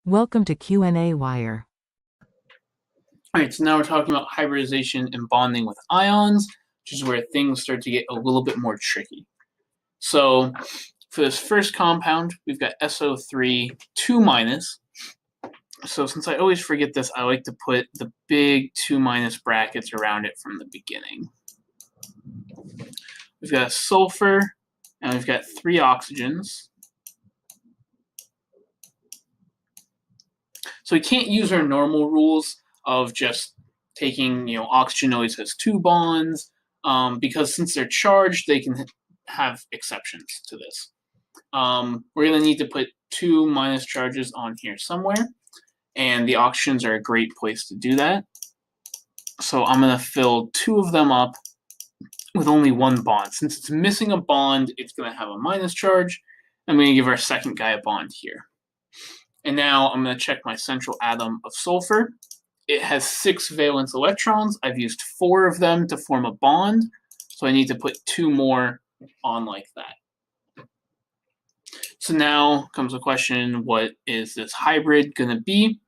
Welcome to qnawire. All right, so now we're talking about hybridization and bonding with ions, which is where things start to get a little bit more tricky. So for this first compound, we've got SO3 2 minus. So since I always forget this, I like to put the big 2 minus brackets around it from the beginning. We've got sulfur, and we've got 3 oxygens. So we can't use our normal rules of just taking, oxygen always has 2 bonds, because since they're charged, they can have exceptions to this. We're going to need to put 2 minus charges on here somewhere, and the oxygens are a great place to do that. So I'm going to fill 2 of them up with only 1 bond. Since it's missing a bond, it's going to have a minus charge. I'm going to give our second guy a bond here. And now I'm going to check my central atom of sulfur. It has 6 valence electrons. I've used 4 of them to form a bond, so I need to put 2 more on like that. So now comes the question, what is this hybrid going to be?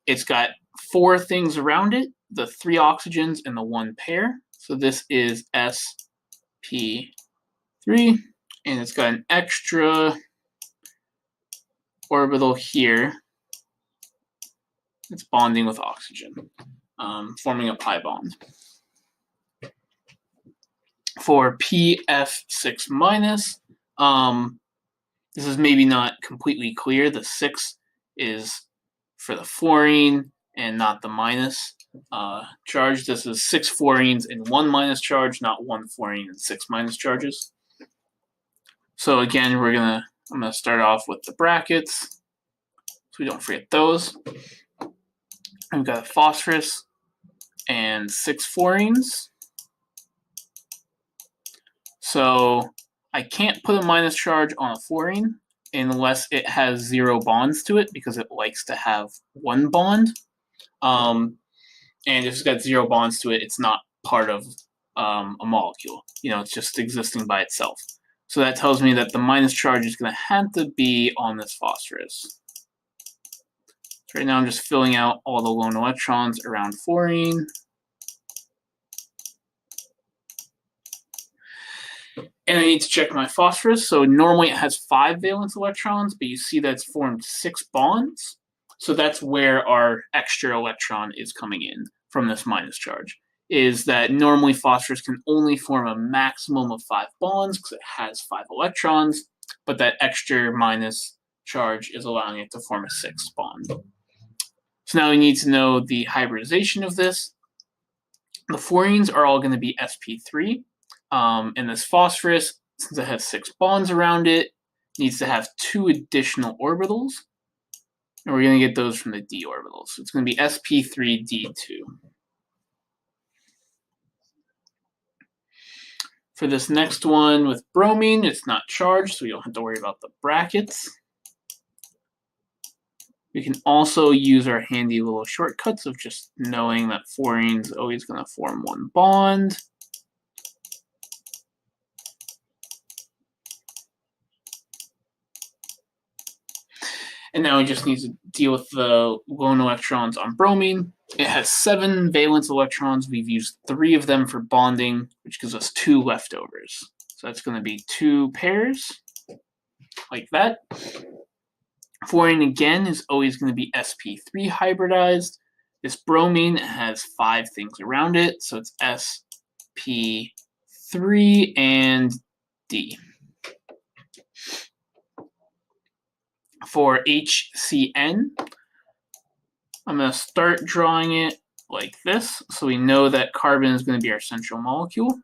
It's got 4 things around it, the 3 oxygens and the 1 pair. So this is sp3, and it's got an extra orbital here. It's bonding with oxygen, forming a pi bond. For pF6 minus, this is maybe not completely clear. The 6 is for the fluorine and not the minus charge. This is 6 fluorines and 1 minus charge, not 1 fluorine and 6 minus charges. So again, I'm gonna start off with the brackets so we don't forget those. I've got phosphorus and 6 fluorines. So I can't put a minus charge on a fluorine unless it has 0 bonds to it, because it likes to have 1 bond. And if it's got 0 bonds to it, it's not part of a molecule. It's just existing by itself. So that tells me that the minus charge is going to have to be on this phosphorus. So right now I'm just filling out all the lone electrons around fluorine. And I need to check my phosphorus. So normally it has 5 valence electrons, but you see that it's formed 6 bonds. So that's where our extra electron is coming in from this minus charge, is that normally phosphorus can only form a maximum of 5 bonds because it has 5 electrons, but that extra minus charge is allowing it to form a 6th bond. So now we need to know the hybridization of this. The fluorines are all going to be sp3, and this phosphorus, since it has 6 bonds around it, needs to have 2 additional orbitals, and we're going to get those from the d orbitals. So it's going to be sp3d2. For this next one with bromine, it's not charged, so we don't have to worry about the brackets. We can also use our handy little shortcuts of just knowing that fluorine is always going to form 1 bond. And now we just need to deal with the lone electrons on bromine. It has 7 valence electrons. We've used 3 of them for bonding, which gives us 2 leftovers. So that's going to be 2 pairs, like that. Fluorine, again, is always going to be sp3 hybridized. This bromine has 5 things around it, so it's sp3 and d. For HCN, I'm going to start drawing it like this, so we know that carbon is going to be our central molecule.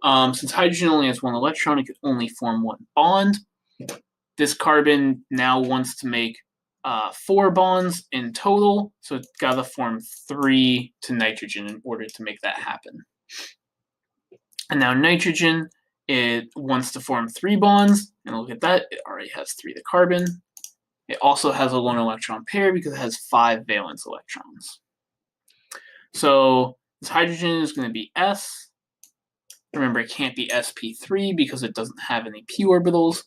Since hydrogen only has 1 electron, it can only form 1 bond. This carbon now wants to make 4 bonds in total, so it's got to form 3 to nitrogen in order to make that happen. And now nitrogen, it wants to form 3 bonds, and look at that, it already has 3 to carbon. It also has a lone electron pair because it has 5 valence electrons. So this hydrogen is going to be S. Remember, it can't be sp3 because it doesn't have any p orbitals.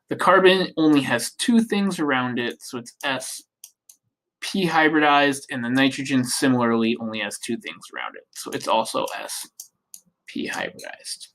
The carbon only has 2 things around it, so it's p hybridized, and the nitrogen similarly only has two things around it, so it's also s p hybridized.